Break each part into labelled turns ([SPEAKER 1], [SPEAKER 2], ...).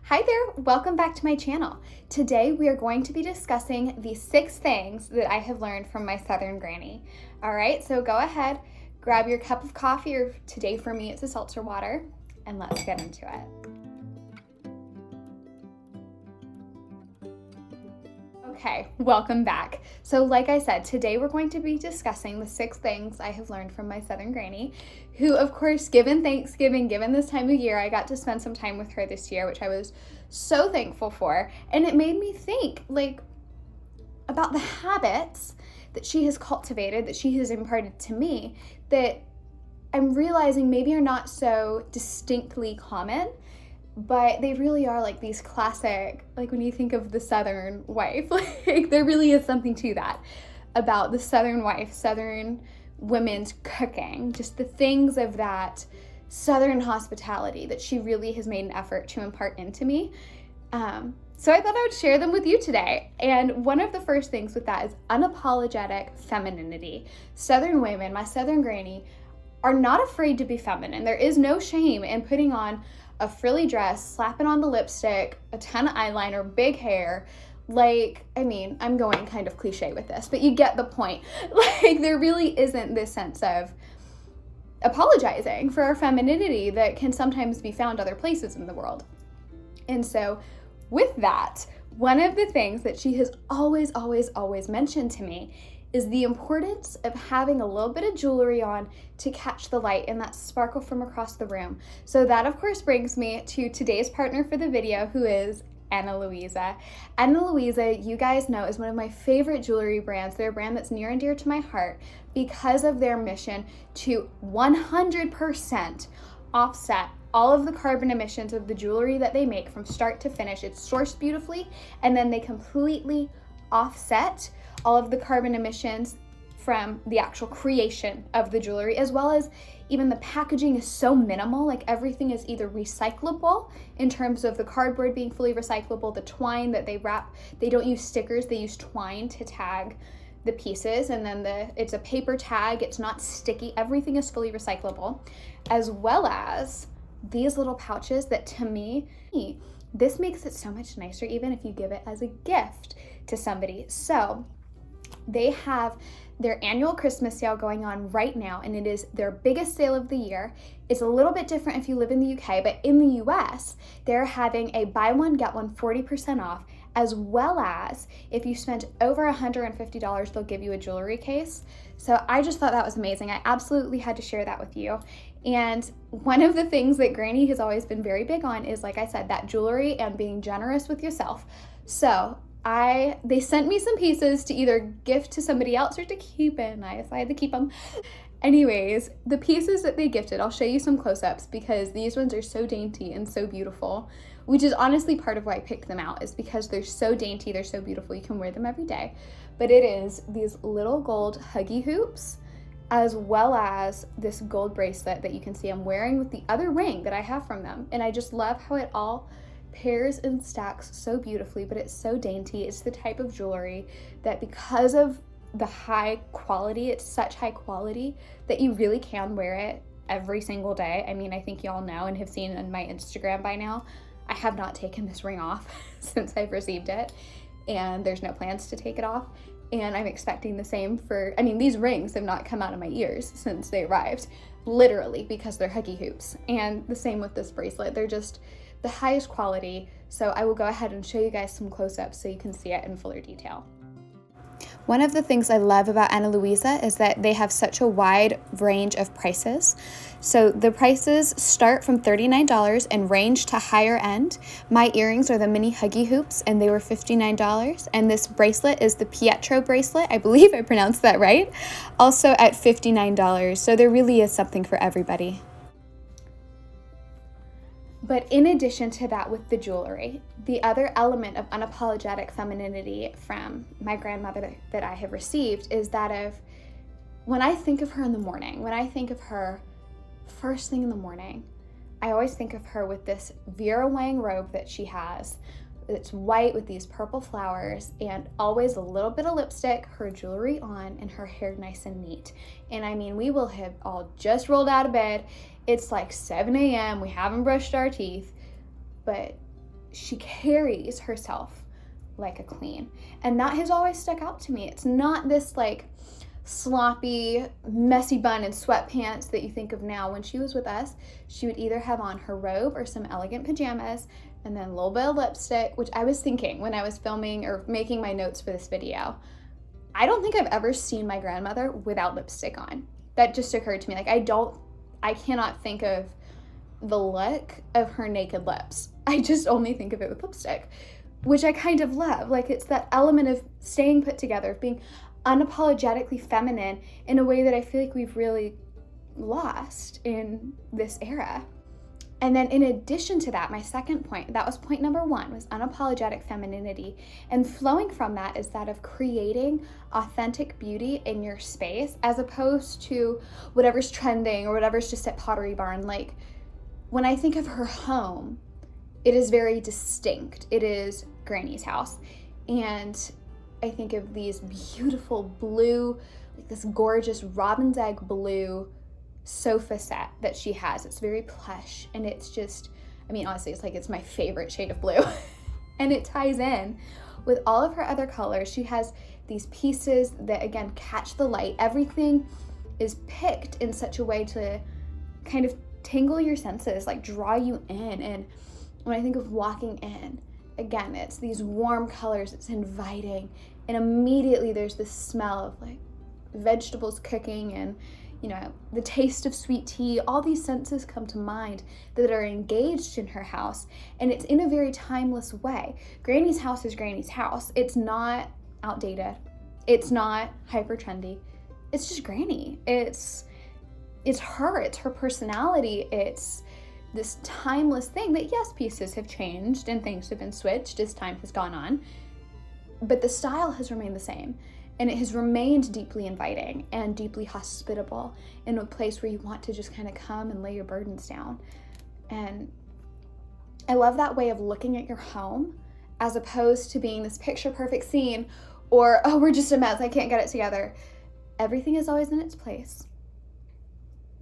[SPEAKER 1] Hi there, welcome back to my channel. Today we are going to be discussing the 6 things that I have learned from my Southern granny. All right, so go ahead, grab your cup of coffee, or today for me it's a seltzer water, and let's get into it. Okay, welcome back. So like I said, today we're going to be discussing the 6 things I have learned from my Southern granny, who of course, given Thanksgiving, given this time of year, I got to spend some time with her this year, which I was so thankful for. And it made me think about the habits that she has cultivated, that she has imparted to me, that I'm realizing maybe are not so distinctly common, but they really are like these classic, like when you think of the Southern wife, like there really is something to that about the Southern wife, Southern women's cooking, just the things of that Southern hospitality that she really has made an effort to impart into me. So I thought I would share them with you today. And one of the first things with that is unapologetic femininity. Southern women, my Southern granny, are not afraid to be feminine. There is no shame in putting on a frilly dress, slapping on the lipstick, a ton of eyeliner, big hair. I'm going kind of cliche with this, but you get the point. There really isn't this sense of apologizing for our femininity that can sometimes be found other places in the world. And so with that, one of the things that she has always mentioned to me is the importance of having a little bit of jewelry on to catch the light and that sparkle from across the room. So that of course brings me to today's partner for the video, who is Louisa. Louisa, you guys know, is one of my favorite jewelry brands. They're a brand that's near and dear to my heart because of their mission to 100% offset all of the carbon emissions of the jewelry that they make from start to finish. It's sourced beautifully, and then they completely offset all of the carbon emissions from the actual creation of the jewelry, as well as even the packaging is so minimal. Like everything is either recyclable in terms of the cardboard being fully recyclable, the twine that they wrap, they don't use stickers, they use twine to tag the pieces, and then it's a paper tag, it's not sticky, everything is fully recyclable, as well as these little pouches that to me, this makes it so much nicer even if you give it as a gift to somebody. So they have their annual Christmas sale going on right now, and it is their biggest sale of the year. It's a little bit different if you live in the UK, but in the US, they're having a buy one, get one 40% off, as well as if you spend over $150, they'll give you a jewelry case. So I just thought that was amazing. I absolutely had to share that with you. And one of the things that Granny has always been very big on is, like I said, that jewelry and being generous with yourself. So they sent me some pieces to either gift to somebody else or to keep, and I decided to keep them. Anyways, the pieces that they gifted, I'll show you some close-ups because these ones are so dainty and so beautiful, which is honestly part of why I picked them out, is because they're so dainty, they're so beautiful, you can wear them every day. But it is these little gold huggy hoops, as well as this gold bracelet that you can see I'm wearing with the other ring that I have from them. And I just love how it all pairs and stacks so beautifully, but it's so dainty. It's the type of jewelry that, because of the high quality, it's such high quality that you really can wear it every single day. I mean, I think y'all know and have seen on my Instagram by now, I have not taken this ring off since I've received it, and there's no plans to take it off. And I'm expecting the same these rings have not come out of my ears since they arrived, literally, because they're huggy hoops. And the same with this bracelet. They're just the highest quality. So I will go ahead and show you guys some close-ups so you can see it in fuller detail. One of the things I love about Louisa is that they have such a wide range of prices. So the prices start from $39 and range to higher end. My earrings are the mini huggy hoops, and they were $59. And this bracelet is the Pietro bracelet. I believe I pronounced that right. Also at $59. So there really is something for everybody. But in addition to that, with the jewelry, the other element of unapologetic femininity from my grandmother that I have received is that of, when I think of her in the morning, when I think of her first thing in the morning, I always think of her with this Vera Wang robe that she has. It's white with these purple flowers, and always a little bit of lipstick, her jewelry on, and her hair nice and neat. And I mean, we will have all just rolled out of bed. It's like 7 a.m. We haven't brushed our teeth, but she carries herself like a queen. And that has always stuck out to me. It's not this like sloppy, messy bun and sweatpants that you think of now. When she was with us, she would either have on her robe or some elegant pajamas and then a little bit of lipstick, which I was thinking when I was filming or making my notes for this video. I don't think I've ever seen my grandmother without lipstick on. That just occurred to me. Like, I cannot think of the look of her naked lips. I just only think of it with lipstick, which I kind of love. Like, it's that element of staying put together, of being unapologetically feminine in a way that I feel like we've really lost in this era. And then in addition to that, my second point, that was point number 1, was unapologetic femininity. And flowing from that is that of creating authentic beauty in your space, as opposed to whatever's trending or whatever's just at Pottery Barn. Like, when I think of her home, it is very distinct. It is Granny's house. And I think of these beautiful blue, like this gorgeous robin's egg blue sofa set that she has. It's very plush, and it's just, I mean, honestly, it's like, it's my favorite shade of blue. And it ties in with all of her other colors. She has these pieces that, again, catch the light. Everything is picked in such a way to kind of tingle your senses, like draw you in. And when I think of walking in, again, it's these warm colors, it's inviting, and immediately there's this smell of like vegetables cooking and, you know, the taste of sweet tea. All these senses come to mind that are engaged in her house, and it's in a very timeless way. Granny's house is Granny's house. It's not outdated. It's not hyper trendy. It's just Granny. It's her. It's her personality. It's this timeless thing that, yes, pieces have changed and things have been switched as time has gone on, but the style has remained the same. And it has remained deeply inviting and deeply hospitable, in a place where you want to just kind of come and lay your burdens down. And I love that way of looking at your home, as opposed to being this picture perfect scene, or, oh, we're just a mess, I can't get it together. Everything is always in its place,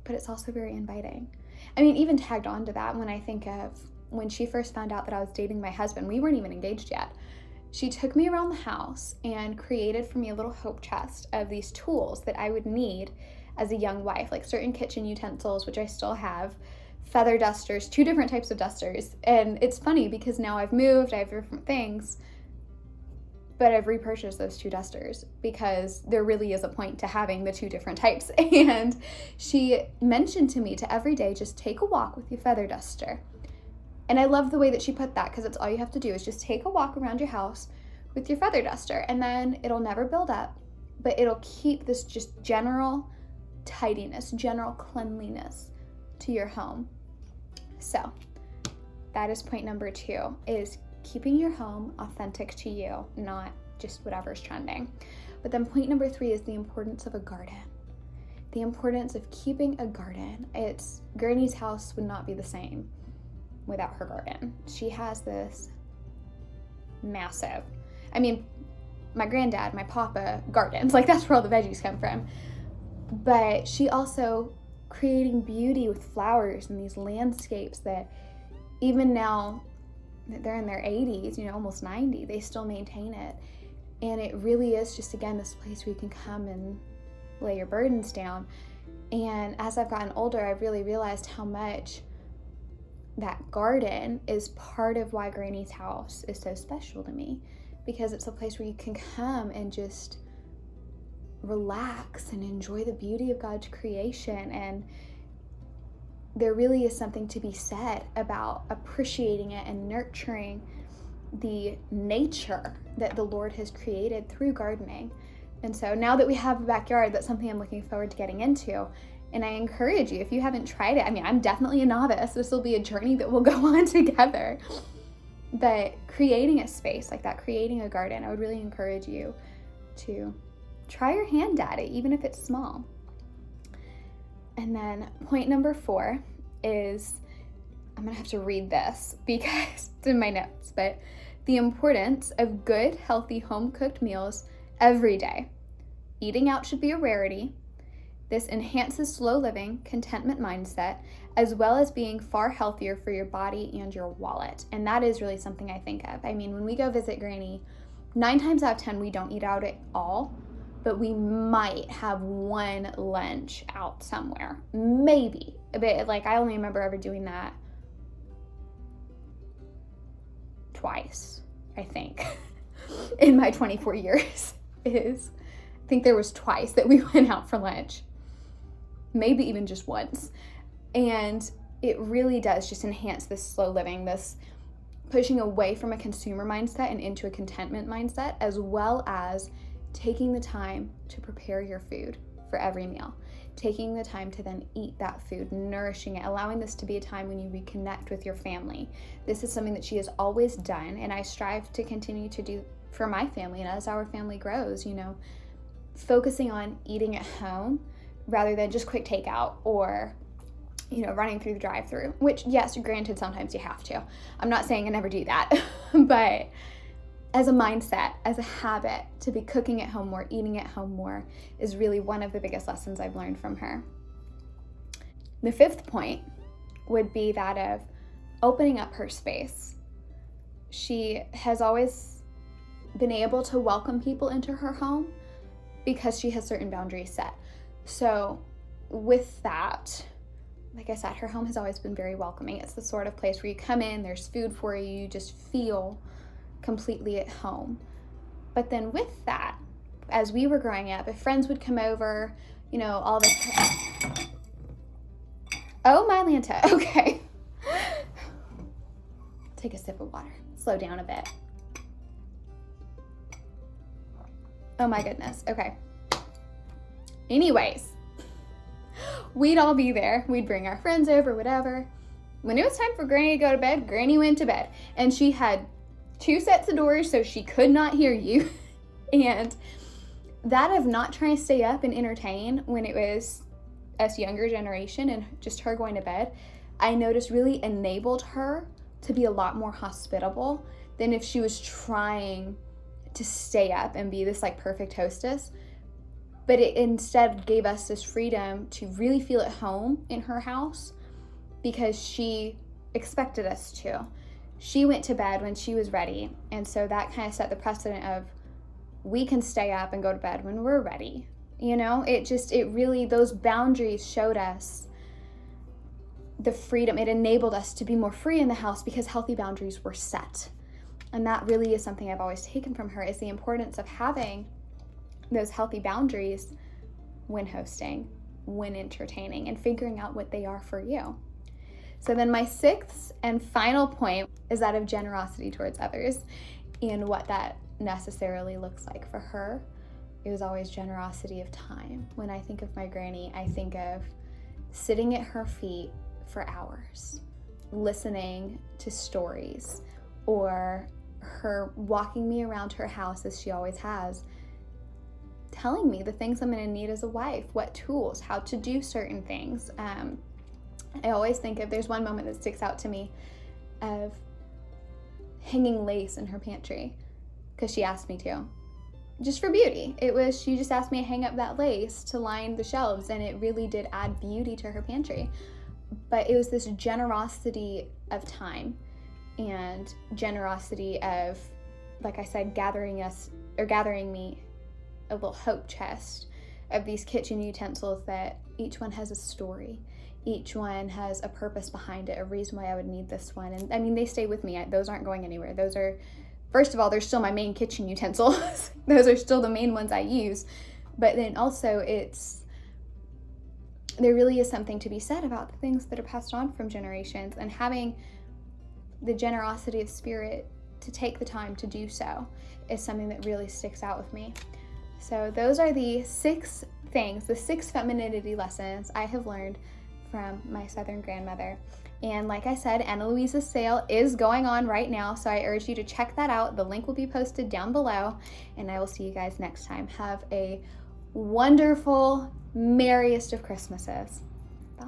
[SPEAKER 1] but it's also very inviting. I mean, even tagged on to that, when I think of when she first found out that I was dating my husband, we weren't even engaged yet. She took me around the house and created for me a little hope chest of these tools that I would need as a young wife, like certain kitchen utensils, which I still have, feather dusters, 2 different types of dusters. And it's funny because now I've moved, I have different things, but I've repurchased those 2 dusters because there really is a point to having the 2 different types. And she mentioned to me to every day, just take a walk with your feather duster. And I love the way that she put that, because it's all you have to do is just take a walk around your house with your feather duster, and then it'll never build up, but it'll keep this just general tidiness, general cleanliness to your home. So that is point number 2, is keeping your home authentic to you, not just whatever's trending. But then point number 3 is the importance of a garden. The importance of keeping a garden. Granny's house would not be the same without her garden. She has this massive, I mean, my granddad, my papa gardens, like that's where all the veggies come from. But she also creating beauty with flowers and these landscapes that even now that they're in their 80s, you know, almost 90, they still maintain it. And it really is just, again, this place where you can come and lay your burdens down. And as I've gotten older, I've really realized how much that garden is part of why Granny's house is so special to me, because it's a place where you can come and just relax and enjoy the beauty of God's creation. And there really is something to be said about appreciating it and nurturing the nature that the Lord has created through gardening. And so now that we have a backyard, that's something I'm looking forward to getting into. And I encourage you, if you haven't tried it, I mean, I'm definitely a novice. This will be a journey that we'll go on together. But creating a space like that, creating a garden, I would really encourage you to try your hand at it, even if it's small. And then point number 4 is, I'm gonna have to read this because it's in my notes, but the importance of good, healthy, home-cooked meals every day. Eating out should be a rarity. This enhances slow living, contentment mindset, as well as being far healthier for your body and your wallet. And that is really something I think of. I mean, when we go visit Granny, 9 times out of 10, we don't eat out at all, but we might have one lunch out somewhere. Maybe. But like, I only remember ever doing that twice, I think, in my 24 years. I think there was twice that we went out for lunch. Maybe even just once. And it really does just enhance this slow living, this pushing away from a consumer mindset and into a contentment mindset, as well as taking the time to prepare your food for every meal, taking the time to then eat that food, nourishing it, allowing this to be a time when you reconnect with your family. This is something that she has always done, and I strive to continue to do for my family. And as our family grows, you know, focusing on eating at home rather than just quick takeout or, you know, running through the drive-thru, which, yes, granted, sometimes you have to. I'm not saying I never do that, but as a mindset, as a habit, to be cooking at home more, eating at home more is really one of the biggest lessons I've learned from her. The 5th point would be that of opening up her space. She has always been able to welcome people into her home because she has certain boundaries set. So with that, like I said, her home has always been very welcoming. It's the sort of place where you come in, there's food for you, you just feel completely at home. But then with that, as we were growing up, if friends would come over, you know, all the... Oh, my Lanta. Okay. Take a sip of water. Slow down a bit. Oh my goodness. Okay. Anyways, we'd all be there. We'd bring our friends over, whatever. When it was time for Granny to go to bed, Granny went to bed. And she had 2 sets of doors, so she could not hear you. And that of not trying to stay up and entertain when it was us younger generation and just her going to bed, I noticed really enabled her to be a lot more hospitable than if she was trying to stay up and be this like perfect hostess. But it instead gave us this freedom to really feel at home in her house because she expected us to. She went to bed when she was ready. And so that kind of set the precedent of we can stay up and go to bed when we're ready. You know, it really, those boundaries showed us the freedom. It enabled us to be more free in the house because healthy boundaries were set. And that really is something I've always taken from her, is the importance of having those healthy boundaries when hosting, when entertaining, and figuring out what they are for you. So then my 6th and final point is that of generosity towards others and what that necessarily looks like for her. It was always generosity of time. When I think of my granny, I think of sitting at her feet for hours, listening to stories, or her walking me around her house as she always has, telling me the things I'm going to need as a wife, what tools, how to do certain things. I always think of, there's one moment that sticks out to me of hanging lace in her pantry because she asked me to, just for beauty. She just asked me to hang up that lace to line the shelves, and it really did add beauty to her pantry. But it was this generosity of time and generosity of, like I said, gathering me a little hope chest of these kitchen utensils that each one has a story. Each one has a purpose behind it, a reason why I would need this one. And I mean, they stay with me. Those aren't going anywhere. Those are, first of all, they're still my main kitchen utensils. Those are still the main ones I use. But then also there really is something to be said about the things that are passed on from generations, and having the generosity of spirit to take the time to do so is something that really sticks out with me. So those are the 6 things, the 6 femininity lessons I have learned from my Southern grandmother. And like I said, Louisa's sale is going on right now, so I urge you to check that out. The link will be posted down below, and I will see you guys next time. Have a wonderful, merriest of Christmases. Bye.